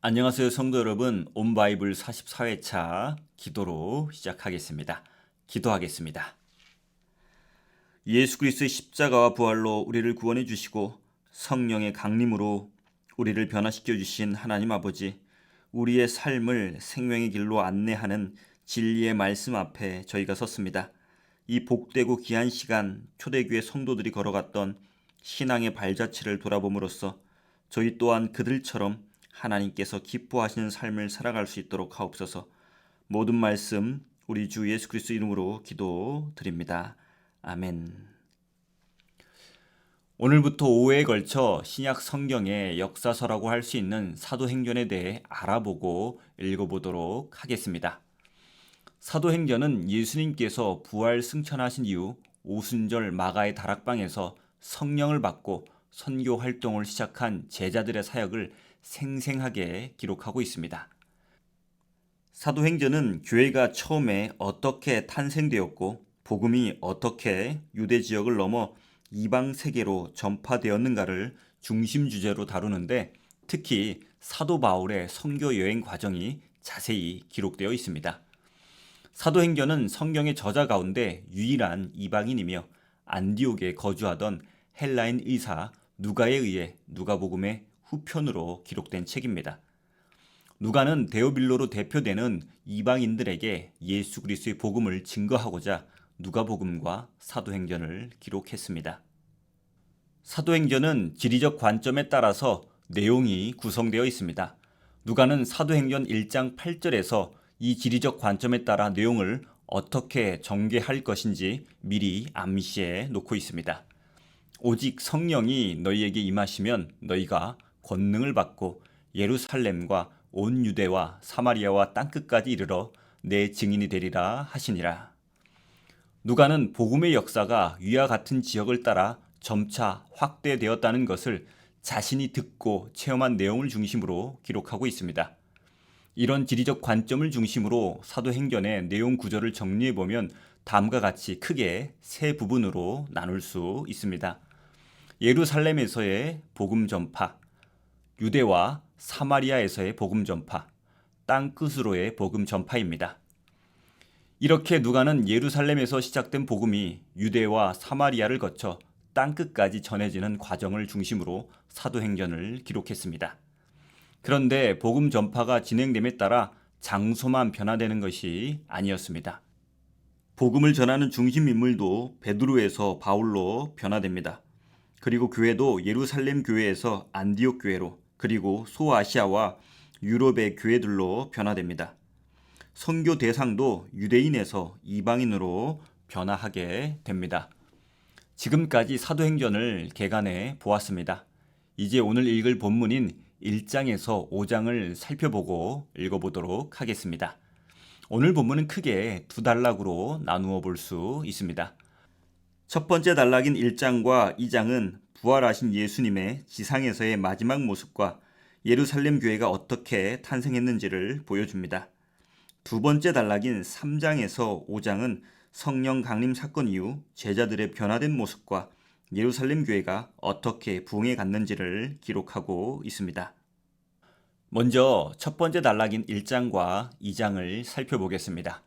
안녕하세요, 성도 여러분. 온바이블 44회차 기도로 시작하겠습니다. 기도하겠습니다. 예수 그리스도의 십자가와 부활로 우리를 구원해 주시고 성령의 강림으로 우리를 변화시켜 주신 하나님 아버지, 우리의 삶을 생명의 길로 안내하는 진리의 말씀 앞에 저희가 섰습니다. 이 복되고 귀한 시간, 초대교회 성도들이 걸어갔던 신앙의 발자취를 돌아봄으로써 저희 또한 그들처럼 하나님께서 기뻐하시는 삶을 살아갈 수 있도록 하옵소서. 모든 말씀 우리 주 예수 그리스도 이름으로 기도드립니다. 아멘. 오늘부터 5회에 걸쳐 신약 성경의 역사서라고 할 수 있는 사도행전에 대해 알아보고 읽어보도록 하겠습니다. 사도행전은 예수님께서 부활 승천하신 이후 오순절 마가의 다락방에서 성령을 받고 선교 활동을 시작한 제자들의 사역을 생생하게 기록하고 있습니다. 사도행전은 교회가 처음에 어떻게 탄생되었고 복음이 어떻게 유대 지역을 넘어 이방 세계로 전파되었는가를 중심 주제로 다루는데 특히 사도 바울의 선교 여행 과정이 자세히 기록되어 있습니다. 사도행전은 성경의 저자 가운데 유일한 이방인이며 안디옥에 거주하던 헬라인 의사 누가에 의해 누가복음의 후편으로 기록된 책입니다. 누가는 데오빌로로 대표되는 이방인들에게 예수 그리스도의 복음을 증거하고자 누가복음과 사도행전을 기록했습니다. 사도행전은 지리적 관점에 따라서 내용이 구성되어 있습니다. 누가는 사도행전 1장 8절에서 이 지리적 관점에 따라 내용을 어떻게 전개할 것인지 미리 암시해 놓고 있습니다. 오직 성령이 너희에게 임하시면 너희가 권능을 받고 예루살렘과 온 유대와 사마리아와 땅끝까지 이르러 내 증인이 되리라 하시니라. 누가는 복음의 역사가 위와 같은 지역을 따라 점차 확대되었다는 것을 자신이 듣고 체험한 내용을 중심으로 기록하고 있습니다. 이런 지리적 관점을 중심으로 사도행전의 내용 구조를 정리해보면 다음과 같이 크게 세 부분으로 나눌 수 있습니다. 예루살렘에서의 복음 전파, 유대와 사마리아에서의 복음 전파, 땅끝으로의 복음 전파입니다. 이렇게 누가는 예루살렘에서 시작된 복음이 유대와 사마리아를 거쳐 땅끝까지 전해지는 과정을 중심으로 사도행전을 기록했습니다. 그런데 복음 전파가 진행됨에 따라 장소만 변화되는 것이 아니었습니다. 복음을 전하는 중심 인물도 베드로에서 바울로 변화됩니다. 그리고 교회도 예루살렘 교회에서 안디옥 교회로, 그리고 소아시아와 유럽의 교회들로 변화됩니다. 선교 대상도 유대인에서 이방인으로 변화하게 됩니다. 지금까지 사도행전을 개관해 보았습니다. 이제 오늘 읽을 본문인 1장에서 5장을 살펴보고 읽어보도록 하겠습니다. 오늘 본문은 크게 두 단락으로 나누어 볼 수 있습니다. 첫 번째 단락인 1장과 2장은 부활하신 예수님의 지상에서의 마지막 모습과 예루살렘 교회가 어떻게 탄생했는지를 보여줍니다. 두 번째 단락인 3장에서 5장은 성령 강림 사건 이후 제자들의 변화된 모습과 예루살렘 교회가 어떻게 부흥해 갔는지를 기록하고 있습니다. 먼저 첫 번째 단락인 1장과 2장을 살펴보겠습니다.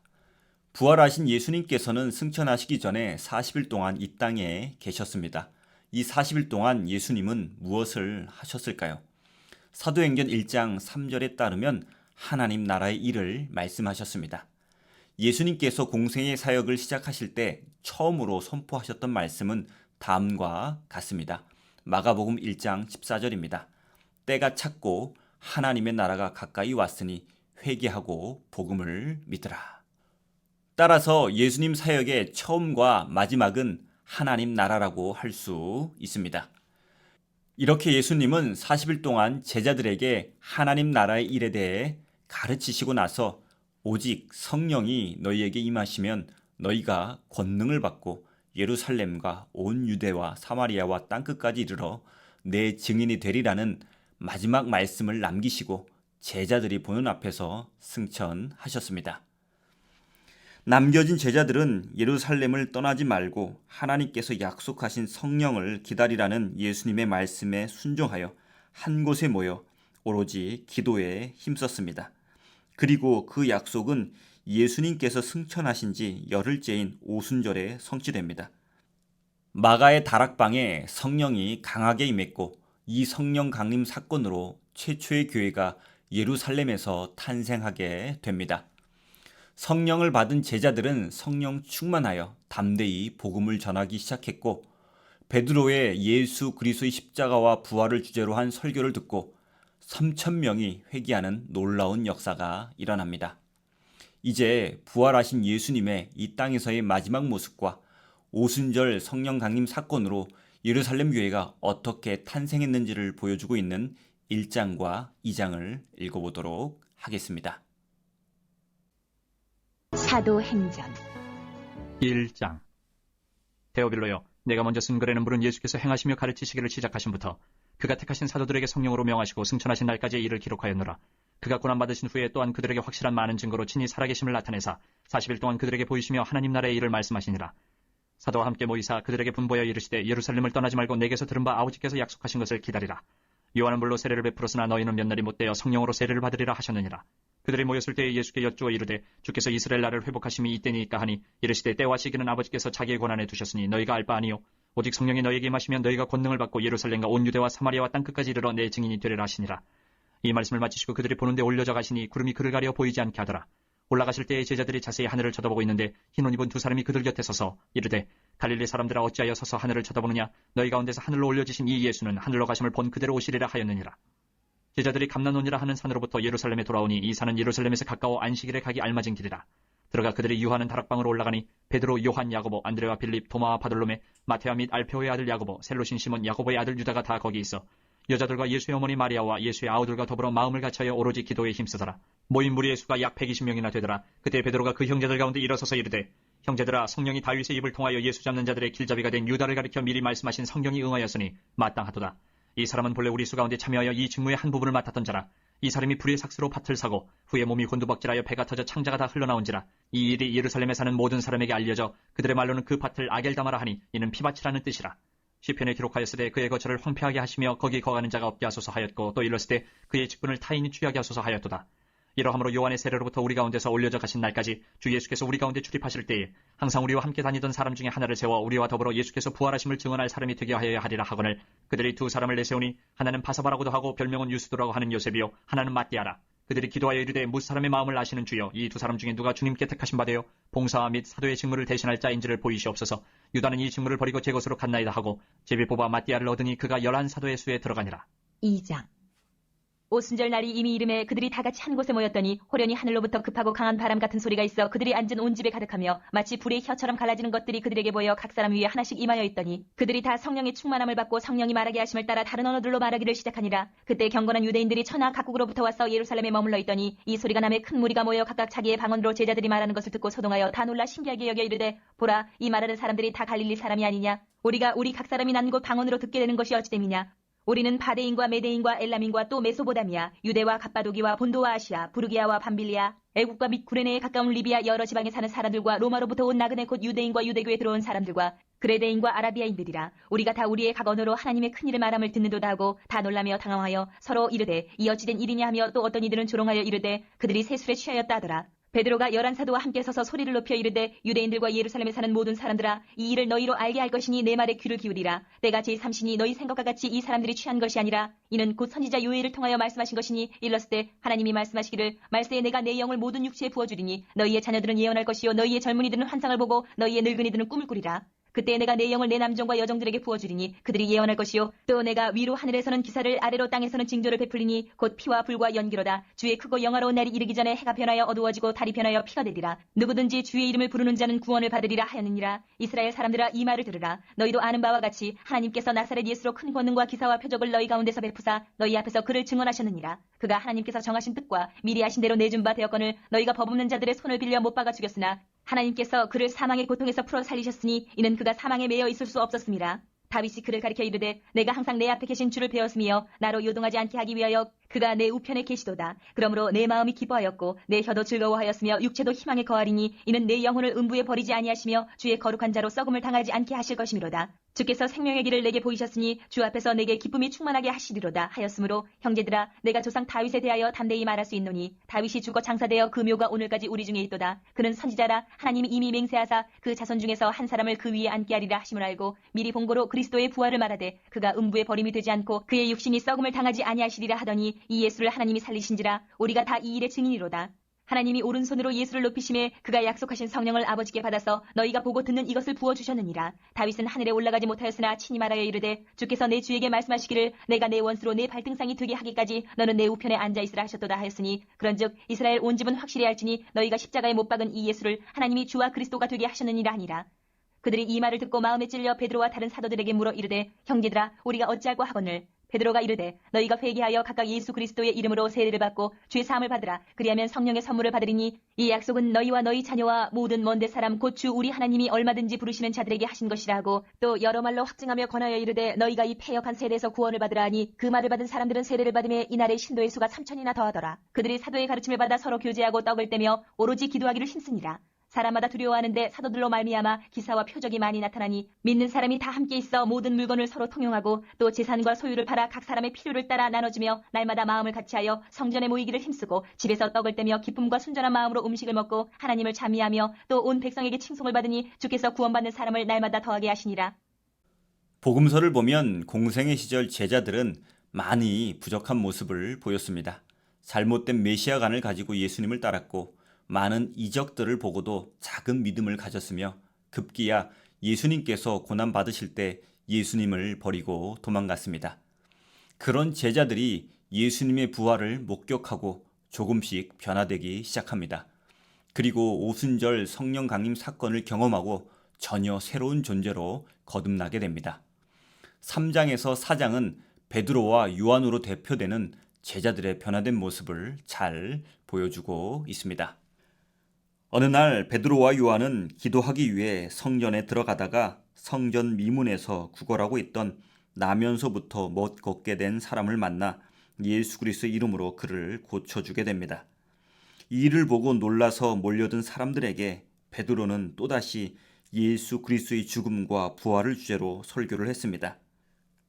부활하신 예수님께서는 승천하시기 전에 40일 동안 이 땅에 계셨습니다. 이 40일 동안 예수님은 무엇을 하셨을까요? 사도행전 1장 3절에 따르면 하나님 나라의 일을 말씀하셨습니다. 예수님께서 공생의 사역을 시작하실 때 처음으로 선포하셨던 말씀은 다음과 같습니다. 마가복음 1장 14절입니다. 때가 찼고 하나님의 나라가 가까이 왔으니 회개하고 복음을 믿으라. 따라서 예수님 사역의 처음과 마지막은 하나님 나라라고 할 수 있습니다. 이렇게 예수님은 40일 동안 제자들에게 하나님 나라의 일에 대해 가르치시고 나서 오직 성령이 너희에게 임하시면 너희가 권능을 받고 예루살렘과 온 유대와 사마리아와 땅끝까지 이르러 내 증인이 되리라는 마지막 말씀을 남기시고 제자들이 보는 앞에서 승천하셨습니다. 남겨진 제자들은 예루살렘을 떠나지 말고 하나님께서 약속하신 성령을 기다리라는 예수님의 말씀에 순종하여 한 곳에 모여 오로지 기도에 힘썼습니다. 그리고 그 약속은 예수님께서 승천하신 지 열흘째인 오순절에 성취됩니다. 마가의 다락방에 성령이 강하게 임했고 이 성령 강림 사건으로 최초의 교회가 예루살렘에서 탄생하게 됩니다. 성령을 받은 제자들은 성령 충만하여 담대히 복음을 전하기 시작했고 베드로의 예수 그리스도의 십자가와 부활을 주제로 한 설교를 듣고 3,000명이 회개하는 놀라운 역사가 일어납니다. 이제 부활하신 예수님의 이 땅에서의 마지막 모습과 오순절 성령 강림 사건으로 예루살렘 교회가 어떻게 탄생했는지를 보여주고 있는 1장과 2장을 읽어보도록 하겠습니다. 사도행전 1장. 데오빌로여, 내가 먼저 쓴 글에는 물은 예수께서 행하시며 가르치시기를 시작하신부터 그가 택하신 사도들에게 성령으로 명하시고 승천하신 날까지의 일을 기록하였노라. 그가 고난받으신 후에 또한 그들에게 확실한 많은 증거로 친히 살아계심을 나타내사 40일 동안 그들에게 보이시며 하나님 나라의 일을 말씀하시니라. 사도와 함께 모이사 그들에게 분보여 이르시되 예루살렘을 떠나지 말고 내게서 들은 바 아버지께서 약속하신 것을 기다리라. 요한은 물로 세례를 베풀었으나 너희는 몇 날이 못되어 성령으로 세례를 받으리라 하셨느니라. 그들이 모였을 때에 예수께 여쭈어 이르되 주께서 이스라엘 나라를 회복하심이 이때니까 하니 이르시되 때와 시기는 아버지께서 자기의 권한에 두셨으니 너희가 알 바 아니요 오직 성령이 너희에게 임하시면 너희가 권능을 받고 예루살렘과 온 유대와 사마리아와 땅끝까지 이르러 내 증인이 되리라 하시니라. 이 말씀을 마치시고 그들이 보는데 올려져 가시니 구름이 그를 가려 보이지 않게 하더라. 올라가실 때에 제자들이 자세히 하늘을 쳐다보고 있는데 흰 옷 입은 두 사람이 그들 곁에 서서 이르되 갈릴리 사람들아 어찌하여 서서 하늘을 쳐다보느냐 너희 가운데서 하늘로 올려지신 이 예수는 하늘로 가심을 본 그대로 오시리라 하였느니라. 제자들이 감난원이라 하는 산으로부터 예루살렘에 돌아오니 이 산은 예루살렘에서 가까워 안식일에 가기 알맞은 길이라. 들어가 그들이 유하는 다락방으로 올라가니 베드로, 요한, 야고보, 안드레와 빌립, 도마와 바돌로메, 마테아 및 알페오의 아들 야고보, 셀로신 시몬, 야고보의 아들 유다가 다 거기 있어 여자들과 예수의 어머니 마리아와 예수의 아우들과 더불어 마음을 같이하여 오로지 기도에 힘쓰더라. 모인 무리의 수가 약 120명이나 되더라. 그때 베드로가 그 형제들 가운데 일어서서 이르되 형제들아 성령이 다윗의 입을 통하여 예수 잡는 자들의 길잡이가 된 유다를 가리켜 미리 말씀하신 성경이 응하였으니 마땅하도다. 이 사람은 본래 우리 수 가운데 참여하여 이 직무의 한 부분을 맡았던 자라. 이 사람이 불의 삭스로 밭을 사고 후에 몸이 곤두박질하여 배가 터져 창자가 다 흘러나온지라. 이 일이 예루살렘에 사는 모든 사람에게 알려져 그들의 말로는 그 밭을 아겔다마라 하니 이는 피밭이라는 뜻이라. 시편에 기록하였으되 그의 거처를 황폐하게 하시며 거기 거하는 자가 없게 하소서 하였고 또 일렀으되 그의 직분을 타인이 취하게 하소서 하였도다. 이러함으로 요한의 세례로부터 우리 가운데서 올려져 가신 날까지 주 예수께서 우리 가운데 출입하실 때에 항상 우리와 함께 다니던 사람 중에 하나를 세워 우리와 더불어 예수께서 부활하심을 증언할 사람이 되게 하여야 하리라 하거늘 그들이 두 사람을 내세우니 하나는 바사바라고도 하고 별명은 유스도라고 하는 요셉이요 하나는 마띠아라. 그들이 기도하여 이르되 무슨 사람의 마음을 아시는 주여 이 두 사람 중에 누가 주님께 택하신 바 되어 봉사와 및 사도의 직무를 대신할 자인지를 보이시옵소서. 유다는 이 직무를 버리고 제 것으로 갔나이다 하고 제비 뽑아 마띠아를 얻으니 그가 11사도의 수에 들어가니라. 2장 오순절 날이 이미 이름에 그들이 다 같이 한 곳에 모였더니 호련히 하늘로부터 급하고 강한 바람 같은 소리가 있어 그들이 앉은 온 집에 가득하며 마치 불의 혀처럼 갈라지는 것들이 그들에게 보여 각 사람 위에 하나씩 임하여 있더니 그들이 다 성령의 충만함을 받고 성령이 말하게 하심을 따라 다른 언어들로 말하기를 시작하니라. 그때 경건한 유대인들이 천하 각국으로부터 와서 예루살렘에 머물러 있더니 이 소리가 남에 큰 무리가 모여 각각 자기의 방언으로 제자들이 말하는 것을 듣고 소동하여 다 놀라 신기하게 여겨 이르되 보라 이 말하는 사람들이 다 갈릴리 사람이 아니냐. 우리가 우리 각 사람이 난 곳 방언으로 듣게 되는 것이 어찌됨이냐. 우리는 바데인과 메데인과 엘람인과 또 메소보다미아, 유대와 갑바도기와 본도와 아시아, 부르기아와 밤빌리아, 애국과 및 구레네에 가까운 리비아 여러 지방에 사는 사람들과 로마로부터 온 나그네 곧 유대인과 유대교에 들어온 사람들과 그레데인과 아라비아인들이라. 우리가 다 우리의 각 언어로 하나님의 큰 일을 말함을 듣는도다 하고 다 놀라며 당황하여 서로 이르되 이 어찌된 일이냐 하며 또 어떤 이들은 조롱하여 이르되 그들이 세술에 취하였다 하더라. 베드로가 11사도와 함께 서서 소리를 높여 이르되 유대인들과 예루살렘에 사는 모든 사람들아 이 일을 너희로 알게 할 것이니 내 말에 귀를 기울이라. 때가 제3시니 너희 생각과 같이 이 사람들이 취한 것이 아니라 이는 곧 선지자 요엘을 통하여 말씀하신 것이니 일렀을 때 하나님이 말씀하시기를 말세에 내가 내 영을 모든 육체에 부어주리니 너희의 자녀들은 예언할 것이요 너희의 젊은이들은 환상을 보고 너희의 늙은이들은 꿈을 꾸리라. 그때 내가 내 영을 내 남종과 여종들에게 부어주리니 그들이 예언할 것이요 또 내가 위로 하늘에서는 기사를 아래로 땅에서는 징조를 베풀리니 곧 피와 불과 연기로다. 주의 크고 영화로운 날이 이르기 전에 해가 변하여 어두워지고 달이 변하여 피가 되리라. 누구든지 주의 이름을 부르는 자는 구원을 받으리라 하였느니라. 이스라엘 사람들아 이 말을 들으라. 너희도 아는 바와 같이 하나님께서 나사렛 예수로 큰 권능과 기사와 표적을 너희 가운데서 베푸사 너희 앞에서 그를 증언하셨느니라. 그가 하나님께서 정하신 뜻과 미리 하신 대로 내준 바 되었거늘 너희가 법없는 자들의 손을 빌려 못 박아 죽였으나 하나님께서 그를 사망의 고통에서 풀어 살리셨으니 이는 그가 사망에 매여 있을 수 없었음이라. 다윗이 그를 가리켜 이르되 내가 항상 내 앞에 계신 주를 배웠으며 나로 요동하지 않게 하기 위하여 그가 내 우편에 계시도다. 그러므로 내 마음이 기뻐하였고 내 혀도 즐거워하였으며 육체도 희망에 거하리니 이는 내 영혼을 음부에 버리지 아니하시며 주의 거룩한 자로 썩음을 당하지 않게 하실 것이미로다. 주께서 생명의 길을 내게 보이셨으니 주 앞에서 내게 기쁨이 충만하게 하시리로다 하였으므로 형제들아 내가 조상 다윗에 대하여 담대히 말할 수 있노니 다윗이 죽어 장사되어 그 묘가 오늘까지 우리 중에 있도다. 그는 선지자라 하나님이 이미 맹세하사 그 자손 중에서 한 사람을 그 위에 앉게 하리라 하심을 알고 미리 본고로 그리스도의 부활을 말하되 그가 음부에 버림이 되지 않고 그의 육신이 썩음을 당하지 아니하시리라 하더니 이 예수를 하나님이 살리신지라 우리가 다 이 일의 증인이로다. 하나님이 오른손으로 예수를 높이심에 그가 약속하신 성령을 아버지께 받아서 너희가 보고 듣는 이것을 부어주셨느니라. 다윗은 하늘에 올라가지 못하였으나 친히 말하여 이르되 주께서 내 주에게 말씀하시기를 내가 내 원수로 내 발등상이 되게 하기까지 너는 내 우편에 앉아있으라 하셨도다 하였으니 그런즉 이스라엘 온 집은 확실히 알지니 너희가 십자가에 못 박은 이 예수를 하나님이 주와 그리스도가 되게 하셨느니라 하니라. 그들이 이 말을 듣고 마음에 찔려 베드로와 다른 사도들에게 물어 이르되 형제들아 우리가 어찌할꼬 하거늘. 베드로가 이르되 너희가 회개하여 각각 예수 그리스도의 이름으로 세례를 받고 죄 사함을 받으라. 그리하면 성령의 선물을 받으리니 이 약속은 너희와 너희 자녀와 모든 먼데 사람 곧 주 우리 하나님이 얼마든지 부르시는 자들에게 하신 것이라 하고 또 여러 말로 확증하며 권하여 이르되 너희가 이 패역한 세례에서 구원을 받으라 하니 그 말을 받은 사람들은 세례를 받음에 이날에 신도의 수가 3,000이나 더하더라. 그들이 사도의 가르침을 받아 서로 교제하고 떡을 떼며 오로지 기도하기를 힘쓰니라. 사람마다 두려워하는데 사도들로 말미암아 기사와 표적이 많이 나타나니 믿는 사람이 다 함께 있어 모든 물건을 서로 통용하고 또 재산과 소유를 팔아 각 사람의 필요를 따라 나눠주며 날마다 마음을 같이하여 성전에 모이기를 힘쓰고 집에서 떡을 떼며 기쁨과 순전한 마음으로 음식을 먹고 하나님을 찬미하며 또 온 백성에게 칭송을 받으니 주께서 구원받는 사람을 날마다 더하게 하시니라. 복음서를 보면 공생의 시절 제자들은 많이 부족한 모습을 보였습니다. 잘못된 메시아관을 가지고 예수님을 따랐고 많은 이적들을 보고도 작은 믿음을 가졌으며 급기야 예수님께서 고난받으실 때 예수님을 버리고 도망갔습니다. 그런 제자들이 예수님의 부활을 목격하고 조금씩 변화되기 시작합니다. 그리고 오순절 성령 강림 사건을 경험하고 전혀 새로운 존재로 거듭나게 됩니다. 3장에서 4장은 베드로와 요한으로 대표되는 제자들의 변화된 모습을 잘 보여주고 있습니다. 어느 날 베드로와 요한은 기도하기 위해 성전에 들어가다가 성전 미문에서 구걸하고 있던 나면서부터 못 걷게 된 사람을 만나 예수 그리스도의 이름으로 그를 고쳐주게 됩니다. 이 일을 보고 놀라서 몰려든 사람들에게 베드로는 또다시 예수 그리스도의 죽음과 부활을 주제로 설교를 했습니다.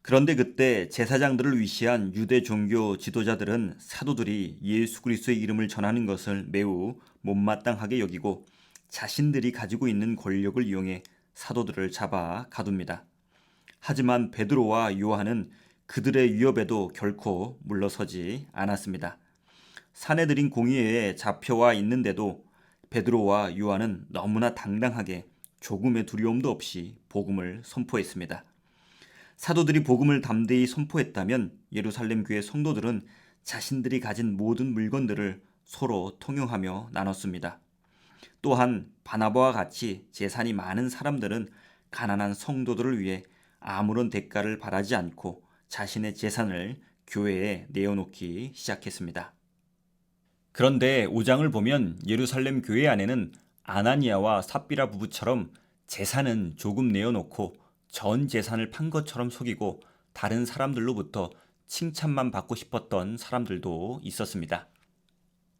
그런데 그때 제사장들을 위시한 유대 종교 지도자들은 사도들이 예수 그리스도의 이름을 전하는 것을 매우 못마땅하게 여기고 자신들이 가지고 있는 권력을 이용해 사도들을 잡아 가둡니다. 하지만 베드로와 요한은 그들의 위협에도 결코 물러서지 않았습니다. 사내들인 공의회에 잡혀와 있는데도 베드로와 요한은 너무나 당당하게 조금의 두려움도 없이 복음을 선포했습니다. 사도들이 복음을 담대히 선포했다면 예루살렘 교회 성도들은 자신들이 가진 모든 물건들을 서로 통용하며 나눴습니다. 또한 바나바와 같이 재산이 많은 사람들은 가난한 성도들을 위해 아무런 대가를 바라지 않고 자신의 재산을 교회에 내어놓기 시작했습니다. 그런데 5장을 보면 예루살렘 교회 안에는 아나니아와 삽비라 부부처럼 재산은 조금 내어놓고 전 재산을 판 것처럼 속이고 다른 사람들로부터 칭찬만 받고 싶었던 사람들도 있었습니다.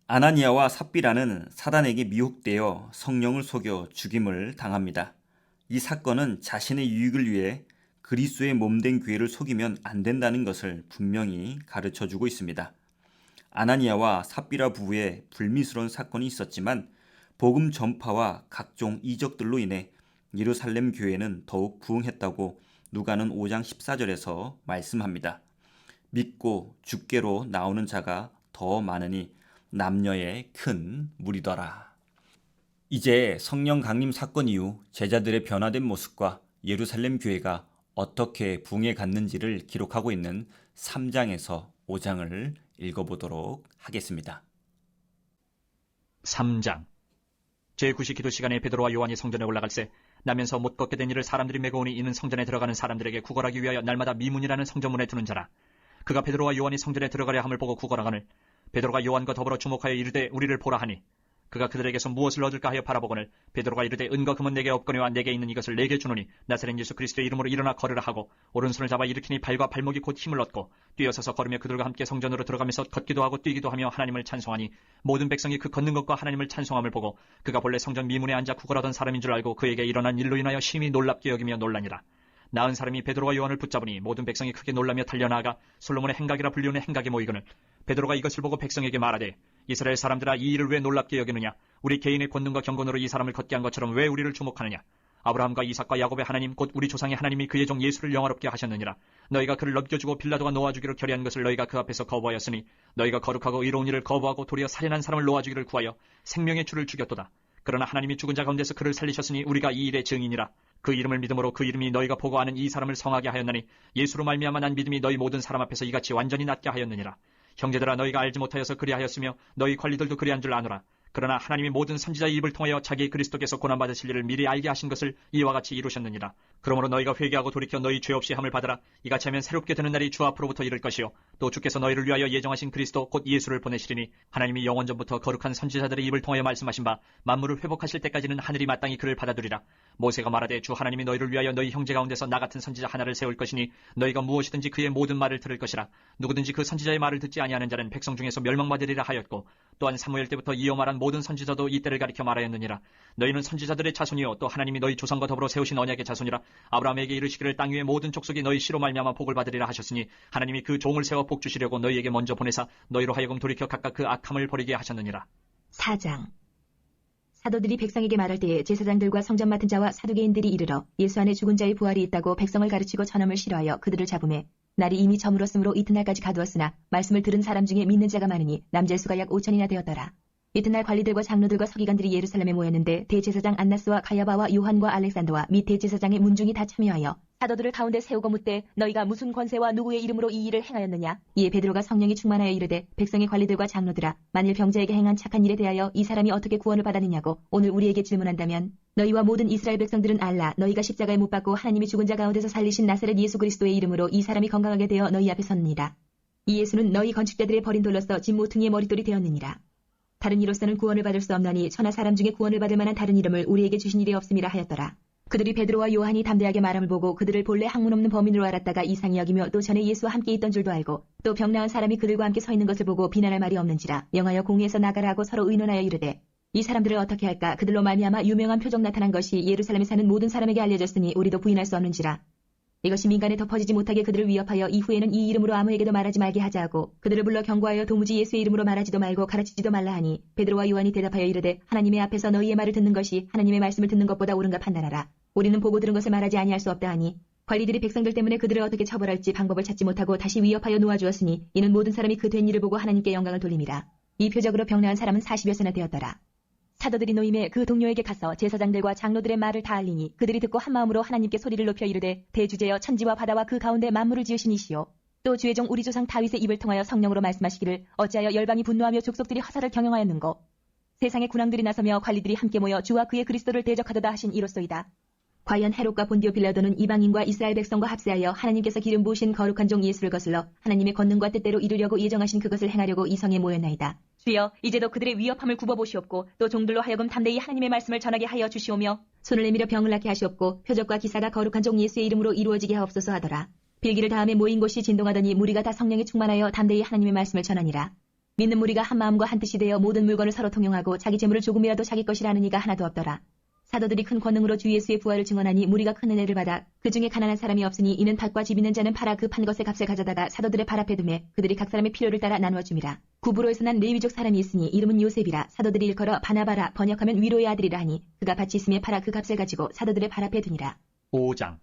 아나니아와 삽비라는 사단에게 미혹되어 성령을 속여 죽임을 당합니다. 이 사건은 자신의 유익을 위해 그리스도의 몸된 교회를 속이면 안 된다는 것을 분명히 가르쳐주고 있습니다. 아나니아와 삽비라 부부의 불미스러운 사건이 있었지만 복음 전파와 각종 이적들로 인해 예루살렘 교회는 더욱 부흥했다고 누가는 5장 14절에서 말씀합니다. 믿고 주께로 나오는 자가 더 많으니 남녀의 큰 무리더라. 이제 성령 강림 사건 이후 제자들의 변화된 모습과 예루살렘 교회가 어떻게 부흥해 갔는지를 기록하고 있는 3장에서 5장을 읽어보도록 하겠습니다. 3장 제9시 기도 시간에 베드로와 요한이 성전에 올라갈새 나면서 못 걷게 된 이를 사람들이 메고 오니 이는 성전에 들어가는 사람들에게 구걸하기 위하여 날마다 미문이라는 성전문에 두는 자라. 그가 베드로와 요한이 성전에 들어가려 함을 보고 구걸하거늘 베드로가 요한과 더불어 주목하여 이르되 우리를 보라 하니 그가 그들에게서 무엇을 얻을까 하여 바라보거늘 베드로가 이르되 은과 금은 내게 없거니와 내게 있는 이것을 내게 주노니 나사렛 예수 그리스도의 이름으로 일어나 걸으라 하고 오른손을 잡아 일으키니 발과 발목이 곧 힘을 얻고 뛰어서서 걸으며 그들과 함께 성전으로 들어가면서 걷기도 하고 뛰기도 하며 하나님을 찬송하니 모든 백성이 그 걷는 것과 하나님을 찬송함을 보고 그가 본래 성전 미문에 앉아 구걸하던 사람인 줄 알고 그에게 일어난 일로 인하여 심히 놀랍게 여기며 놀라니라. 나은 사람이 베드로와 요한을 붙잡으니 모든 백성이 크게 놀라며 달려나가 솔로몬의 행각이라 불리우는 행각에 모이거늘 베드로가 이것을 보고 백성에게 말하되 이스라엘 사람들아 이 일을 왜 놀랍게 여기느냐 우리 개인의 권능과 경건으로 이 사람을 걷게 한 것처럼 왜 우리를 주목하느냐 아브라함과 이삭과 야곱의 하나님 곧 우리 조상의 하나님이 그의 종 예수를 영화롭게 하셨느니라 너희가 그를 넘겨주고 빌라도가 놓아주기로 결의한 것을 너희가 그 앞에서 거부하였으니 너희가 거룩하고 의로운 일을 거부하고 도리어 살인한 사람을 놓아주기를 구하여 생명의 주를 죽였도다 그러나 하나님이 죽은 자 가운데서 그를 살리셨으니 우리가 이 일의 증인이라 그 이름을 믿음으로 그 이름이 너희가 보고 아는 이 사람을 성하게 하였나니 예수로 말미암아 난 믿음이 너희 모든 사람 앞에서 이같이 완전히 낫게 하였느니라 형제들아 너희가 알지 못하여서 그리하였으며 너희 관리들도 그리한 줄 아노라 그러나 하나님이 모든 선지자의 입을 통하여 자기 그리스도께서 고난받으실 일을 미리 알게 하신 것을 이와 같이 이루셨느니라. 그러므로 너희가 회개하고 돌이켜 너희 죄 없이 함을 받으라. 이같이 하면 새롭게 되는 날이 주 앞으로부터 이를 것이요. 또 주께서 너희를 위하여 예정하신 그리스도 곧 예수를 보내시리니 하나님이 영원전부터 거룩한 선지자들의 입을 통하여 말씀하신 바 만물을 회복하실 때까지는 하늘이 마땅히 그를 받아두리라. 모세가 말하되 주 하나님이 너희를 위하여 너희 형제 가운데서 나 같은 선지자 하나를 세울 것이니 너희가 무엇이든지 그의 모든 말을 들을 것이라. 누구든지 그 선지자의 말을 듣지 아니하는 자는 백성 중에서 멸망받으리라 하였고 또한 사무엘 때부터 이어 말한 모든 선지자도 이때를 가리켜 말하였느니라. 너희는 선지자들의 자손이요 또 하나님이 너희 조상과 더불어 세우신 언약의 자손이라. 아브라함에게 이르시기를 땅 위의 모든 족속이 너희 씨로 말미암아 복을 받으리라 하셨으니 하나님이 그 종을 세워 복 주시려고 너희에게 먼저 보내사 너희로 하여금 돌이켜 각각 그 악함을 버리게 하셨느니라. 4장 사도들이 백성에게 말할 때에 제사장들과 성전 맡은 자와 사두개인들이 이르러 예수 안에 죽은 자의 부활이 있다고 백성을 가르치고 전함을 싫어하여 그들을 잡음에 날이 이미 저물었으므로 이튿날까지 가두었으나 말씀을 들은 사람 중에 믿는 자가 많으니 남자의 수가 약 5천이나 되었더라. 이튿날 관리들과 장로들과 서기관들이 예루살렘에 모였는데 대제사장 안나스와 가야바와 요한과 알렉산더와 및 대제사장의 문중이 다 참여하여 사도들을 가운데 세우고 묻되 너희가 무슨 권세와 누구의 이름으로 이 일을 행하였느냐. 이에 베드로가 성령이 충만하여 이르되 백성의 관리들과 장로들아 만일 병자에게 행한 착한 일에 대하여 이 사람이 어떻게 구원을 받았느냐고 오늘 우리에게 질문한다면 너희와 모든 이스라엘 백성들은 알라. 너희가 십자가에 못 박고 하나님이 죽은 자 가운데서 살리신 나사렛 예수 그리스도의 이름으로 이 사람이 건강하게 되어 너희 앞에 섰느니라. 이 예수는 너희 건축자들의 버린 돌로서 진 모퉁이의 머릿돌이 되었느니라. 다른 이로서는 구원을 받을 수 없나니 천하 사람 중에 구원을 받을 만한 다른 이름을 우리에게 주신 일이 없음이라 하였더라. 그들이 베드로와 요한이 담대하게 말함을 보고 그들을 본래 학문 없는 범인으로 알았다가 이상히 여기며 또 전에 예수와 함께 있던 줄도 알고 또 병 나은 사람이 그들과 함께 서 있는 것을 보고 비난할 말이 없는지라 영하여 공회에서 나가라 하고 서로 의논하여 이르되 이 사람들을 어떻게 할까. 그들로 말미암아 유명한 표적 나타난 것이 예루살렘에 사는 모든 사람에게 알려졌으니 우리도 부인할 수 없는지라. 이것이 민간에 덮어지지 못하게 그들을 위협하여 이후에는 이 이름으로 아무에게도 말하지 말게 하자 하고 그들을 불러 경고하여 도무지 예수의 이름으로 말하지도 말고 가르치지도 말라 하니 베드로와 요한이 대답하여 이르되 하나님의 앞에서 너희의 말을 듣는 것이 하나님의 말씀을 듣는 것보다 옳은가 판단하라. 우리는 보고 들은 것을 말하지 아니할 수 없다 하니 관리들이 백성들 때문에 그들을 어떻게 처벌할지 방법을 찾지 못하고 다시 위협하여 놓아주었으니 이는 모든 사람이 그 된 일을 보고 하나님께 영광을 돌림이라. 이 표적으로 병나은 사람은 40여세나 되었더라. 사도들이 노임에 그 동료에게 가서 제사장들과 장로들의 말을 다 알리니 그들이 듣고 한마음으로 하나님께 소리를 높여 이르되 대주제여 천지와 바다와 그 가운데 만물을 지으신 이시오. 또 주의 종 우리 조상 다윗의 입을 통하여 성령으로 말씀하시기를 어찌하여 열방이 분노하며 족속들이 화살을 경영하였는고. 세상의 군왕들이 나서며 관리들이 함께 모여 주와 그의 그리스도를 대적하도다 하신 이로소이다. 과연 헤롯과 본디오 빌라도는 이방인과 이스라엘 백성과 합세하여 하나님께서 기름 부으신 거룩한 종 예수를 거슬러 하나님의 권능과 뜻대로 이루려고 예정하신 그것을 행하려고 이 성에 모였나이다. 주여 이제도 그들의 위협함을 굽어보시옵고 또 종들로 하여금 담대히 하나님의 말씀을 전하게 하여 주시오며 손을 내밀어 병을 낫게 하시옵고 표적과 기사가 거룩한 종 예수의 이름으로 이루어지게 하옵소서 하더라. 빌기를 다음에 모인 곳이 진동하더니 무리가 다 성령에 충만하여 담대히 하나님의 말씀을 전하니라. 믿는 무리가 한 마음과 한 뜻이 되어 모든 물건을 서로 통용하고 자기 재물을 조금이라도 자기 것이라는 이가 하나도 없더라. 사도들이 큰 권능으로 주 예수의 부활을 증언하니 무리가 큰 은혜를 받아 그 중에 가난한 사람이 없으니 이는 밭과 집 있는 자는 팔아 그 판 것의 값을 가져다가 사도들의 발 앞에 두매 그들이 각 사람의 필요를 따라 나누어 줌이라. 구브로에서 난 레위족 사람이 있으니 이름은 요셉이라. 사도들이 일컬어 바나바라 번역하면 위로의 아들이라 하니 그가 밭이 있음에 팔아 그 값을 가지고 사도들의 발 앞에 두니라. 5장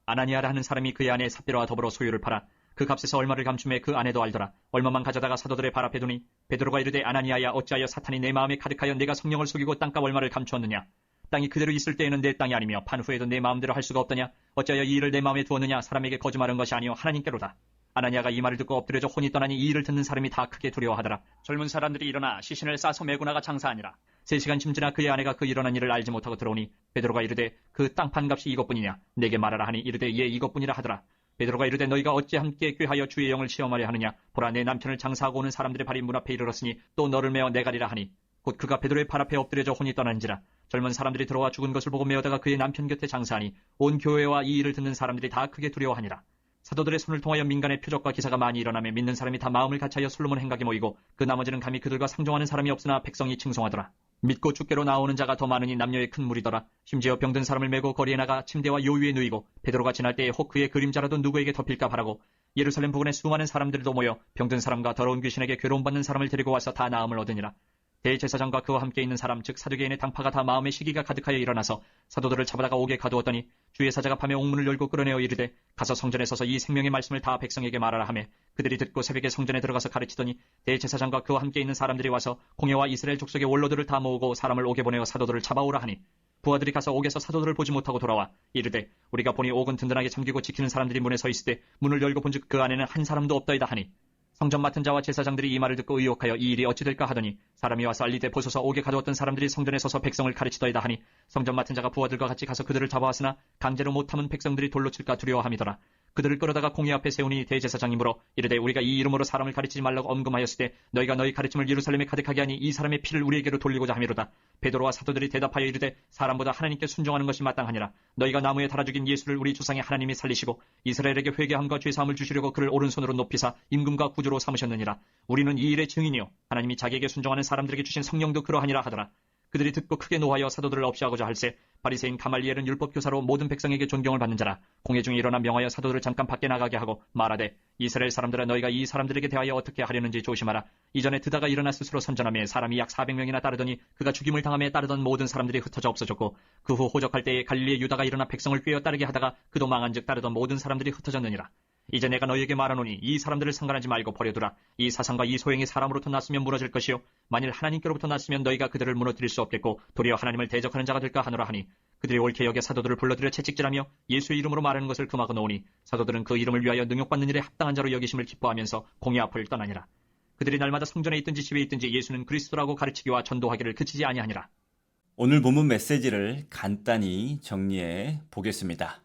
아나니아라 하는 사람이 그의 아내 삽비라와 더불어 소유를 팔아 그 값에서 얼마를 감춤해 그 아내도 알더라. 얼마만 가져다가 사도들의 발 앞에 두니 베드로가 이르되 아나니아야 어찌하여 사탄이 내 마음에 가득하여 내가 성령을 속이고 땅값 얼마를 감추었느냐. 땅이 그대로 있을 때에는 내 땅이 아니며 판 후에도 내 마음대로 할 수가 없더냐. 어찌하여 이 일을 내 마음에 두었느냐. 사람에게 거짓말한 것이 아니요 하나님께로다. 아나니아가 이 말을 듣고 엎드려져 혼이 떠나니 이 일을 듣는 사람이 다 크게 두려워하더라. 젊은 사람들이 일어나 시신을 싸서 메고 나가 장사하니라. 3시간 쯤지나 그의 아내가 그 일어난 일을 알지 못하고 들어오니 베드로가 이르되 그 땅 판 값이 이것뿐이냐. 내게 말하라 하니 이르되 예 이것뿐이라 하더라. 베드로가 이르되 너희가 어찌 함께 꾀하여 주의 영을 시험하려 하느냐. 보라 내 남편을 장사하고 오는 사람들의 발이 문 앞에 이르렀으니 또 너를 메어 내가리라 하니 곧 그가 베드로의 발 앞에 엎드려져 혼이 떠나는지라. 젊은 사람들이 들어와 죽은 것을 보고 메어다가 그의 남편 곁에 장사하니 온 교회와 이 일을 듣는 사람들이 다 크게 두려워하니라. 사도들의 손을 통하여 민간의 표적과 기사가 많이 일어나며 믿는 사람이 다 마음을 같이하여 솔로몬 행각에 모이고 그 나머지는 감히 그들과 상종하는 사람이 없으나 백성이 칭송하더라. 믿고 주께로 나오는 자가 더 많으니 남녀의 큰 무리더라. 심지어 병든 사람을 메고 거리에 나가 침대와 요 위에 누이고 베드로가 지날 때에 혹 그의 그림자라도 누구에게 덮일까 바라고 예루살렘 부근에 수많은 사람들도 모여 병든 사람과 더러운 귀신에게 괴로움 받는 사람을 데리고 와서 다 나음을 얻으니라. 대제사장과 그와 함께 있는 사람 즉 사두개인의 당파가 다 마음의 시기가 가득하여 일어나서 사도들을 잡아다가 옥에 가두었더니 주의 사자가 밤에 옥문을 열고 끌어내어 이르되 가서 성전에 서서 이 생명의 말씀을 다 백성에게 말하라 하며 그들이 듣고 새벽에 성전에 들어가서 가르치더니 대제사장과 그와 함께 있는 사람들이 와서 공회와 이스라엘 족속의 원로들을 다 모으고 사람을 옥에 보내어 사도들을 잡아오라 하니 부하들이 가서 옥에서 사도들을 보지 못하고 돌아와 이르되 우리가 보니 옥은 든든하게 잠기고 지키는 사람들이 문에 서 있을 때 문을 열고 본즉 그 안에는 한 사람도 없더이다 하니 성전 맡은 자와 제사장들이 이 말을 듣고 의혹하여 이 일이 어찌 될까 하더니 사람이 와서 알리되 보소서 옥에 가두었던 사람들이 성전에 서서 백성을 가르치더이다 하니 성전 맡은 자가 부하들과 같이 가서 그들을 잡아왔으나 강제로 못함은 백성들이 돌로 칠까 두려워함이더라. 그들을 끌어다가 공회 앞에 세우니 대제사장이 물어 이르되 우리가 이 이름으로 사람을 가르치지 말라고 엄금하였을 때 너희가 너희 가르침을 예루살렘에 가득하게 하니 이 사람의 피를 우리에게로 돌리고자 함이로다. 베드로와 사도들이 대답하여 이르되 사람보다 하나님께 순종하는 것이 마땅하니라. 너희가 나무에 달아 죽인 예수를 우리 조상의 하나님이 살리시고 이스라엘에게 회개함과 죄사함을 주시려고 그를 오른손으로 높이사 임금과 구주로 삼으셨느니라. 우리는 이 일의 증인이요 하나님이 자기에게 순종하는 사람들에게 주신 성령도 그러하니라 하더라. 그들이 듣고 크게 노하여 사도들을 없이하고자 할세 바리새인 가말리엘은 율법교사로 모든 백성에게 존경을 받는 자라. 공회 중에 일어나 명하여 사도들을 잠깐 밖에 나가게 하고 말하되 이스라엘 사람들아 너희가 이 사람들에게 대하여 어떻게 하려는지 조심하라. 이전에 드다가 일어나 스스로 선전하며 사람이 약 400명이나 따르더니 그가 죽임을 당함에 따르던 모든 사람들이 흩어져 없어졌고 그 후 호적할 때에 갈릴리의 유다가 일어나 백성을 꾀어 따르게 하다가 그도 망한즉 따르던 모든 사람들이 흩어졌느니라. 이제 내가 너희에게 말하노니 이 사람들을 상관하지 말고 버려두라. 이 사상과 이 소행이 사람으로부터 났으면 무너질 것이요 만일 하나님께로부터 났으면 너희가 그들을 무너뜨릴 수 없겠고 도리어 하나님을 대적하는 자가 될까 하노라 하니 그들이 옳게 여겨 사도들을 불러들여 채찍질하며 예수의 이름으로 말하는 것을 금하고 놓으니 사도들은 그 이름을 위하여 능욕받는 일에 합당한 자로 여기심을 기뻐하면서 공회 앞을 떠나니라. 그들이 날마다 성전에 있든지 집에 있든지 예수는 그리스도라고 가르치기와 전도하기를 그치지 아니하니라. 오늘 본문 메시지를 간단히 정리해 보겠습니다.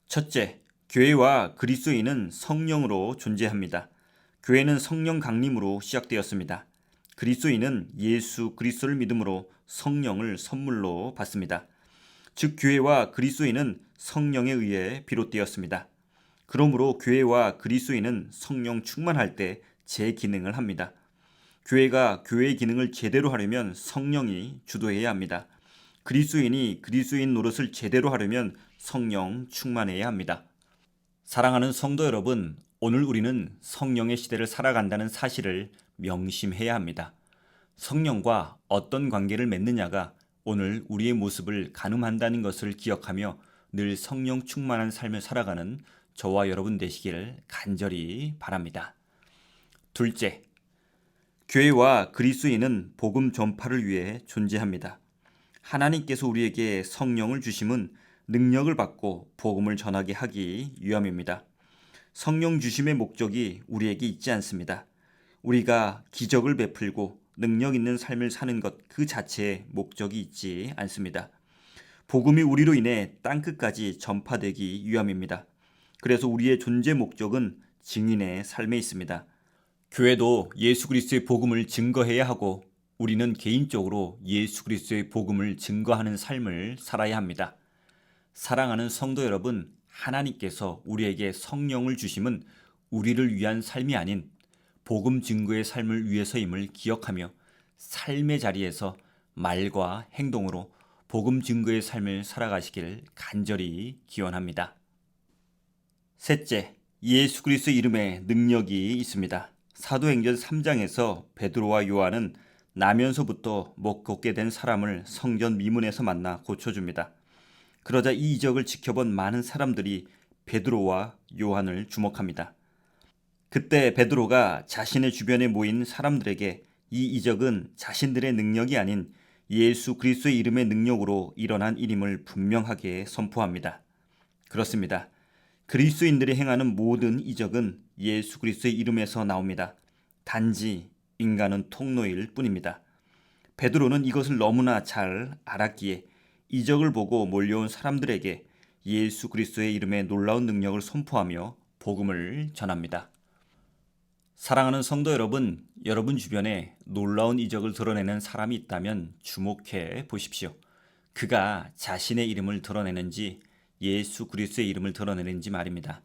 첫째, 교회와 그리스도인은 성령으로 존재합니다. 교회는 성령 강림으로 시작되었습니다. 그리스도인은 예수 그리스도를 믿음으로 성령을 선물로 받습니다. 즉 교회와 그리스도인은 성령에 의해 비롯되었습니다. 그러므로 교회와 그리스도인은 성령 충만할 때 제 기능을 합니다. 교회가 교회의 기능을 제대로 하려면 성령이 주도해야 합니다. 그리스도인이 그리스도인 노릇을 제대로 하려면 성령 충만해야 합니다. 사랑하는 성도 여러분, 오늘 우리는 성령의 시대를 살아간다는 사실을 명심해야 합니다. 성령과 어떤 관계를 맺느냐가 오늘 우리의 모습을 가늠한다는 것을 기억하며 늘 성령 충만한 삶을 살아가는 저와 여러분 되시기를 간절히 바랍니다. 둘째, 교회와 그리스도인은 복음 전파를 위해 존재합니다. 하나님께서 우리에게 성령을 주심은 능력을 받고 복음을 전하게 하기 위함입니다. 성령 주심의 목적이 우리에게 있지 않습니다. 우리가 기적을 베풀고 능력 있는 삶을 사는 것 그 자체에 목적이 있지 않습니다. 복음이 우리로 인해 땅끝까지 전파되기 위함입니다. 그래서 우리의 존재 목적은 증인의 삶에 있습니다. 교회도 예수 그리스도의 복음을 증거해야 하고 우리는 개인적으로 예수 그리스도의 복음을 증거하는 삶을 살아야 합니다. 사랑하는 성도 여러분, 하나님께서 우리에게 성령을 주심은 우리를 위한 삶이 아닌 복음 증거의 삶을 위해서임을 기억하며 삶의 자리에서 말과 행동으로 복음 증거의 삶을 살아가시길 간절히 기원합니다. 셋째, 예수 그리스도의 이름에 능력이 있습니다. 사도행전 3장에서 베드로와 요한은 나면서부터 못 걷게 된 사람을 성전 미문에서 만나 고쳐줍니다. 그러자 이 이적을 지켜본 많은 사람들이 베드로와 요한을 주목합니다. 그때 베드로가 자신의 주변에 모인 사람들에게 이 이적은 자신들의 능력이 아닌 예수 그리스도의 이름의 능력으로 일어난 일임을 분명하게 선포합니다. 그렇습니다. 그리스도인들이 행하는 모든 이적은 예수 그리스도의 이름에서 나옵니다. 단지 인간은 통로일 뿐입니다. 베드로는 이것을 너무나 잘 알았기에 이적을 보고 몰려온 사람들에게 예수 그리스도의 이름의 놀라운 능력을 선포하며 복음을 전합니다. 사랑하는 성도 여러분, 여러분 주변에 놀라운 이적을 드러내는 사람이 있다면 주목해 보십시오. 그가 자신의 이름을 드러내는지 예수 그리스도의 이름을 드러내는지 말입니다.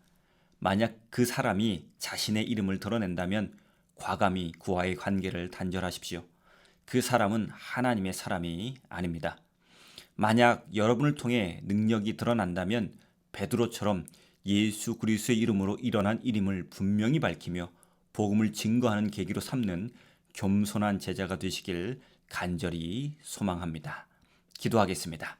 만약 그 사람이 자신의 이름을 드러낸다면 과감히 그와의 관계를 단절하십시오. 그 사람은 하나님의 사람이 아닙니다. 만약 여러분을 통해 능력이 드러난다면 베드로처럼 예수 그리스도의 이름으로 일어난 일임을 분명히 밝히며 복음을 증거하는 계기로 삼는 겸손한 제자가 되시길 간절히 소망합니다. 기도하겠습니다.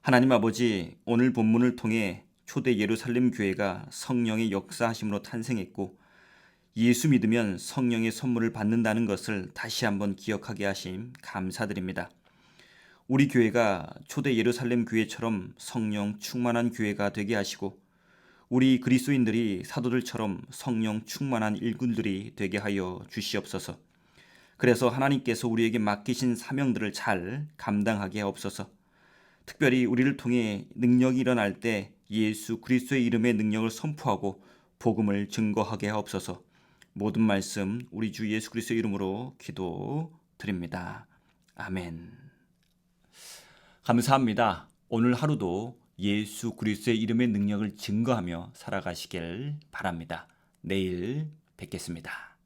하나님 아버지, 오늘 본문을 통해 초대 예루살렘 교회가 성령의 역사하심으로 탄생했고 예수 믿으면 성령의 선물을 받는다는 것을 다시 한번 기억하게 하심 감사드립니다. 우리 교회가 초대 예루살렘 교회처럼 성령 충만한 교회가 되게 하시고 우리 그리스도인들이 사도들처럼 성령 충만한 일꾼들이 되게 하여 주시옵소서. 그래서 하나님께서 우리에게 맡기신 사명들을 잘 감당하게 하옵소서. 특별히 우리를 통해 능력이 일어날 때 예수 그리스도의 이름의 능력을 선포하고 복음을 증거하게 하옵소서. 모든 말씀 우리 주 예수 그리스도의 이름으로 기도드립니다. 아멘. 감사합니다. 오늘 하루도 예수 그리스도의 이름의 능력을 증거하며 살아가시길 바랍니다. 내일 뵙겠습니다.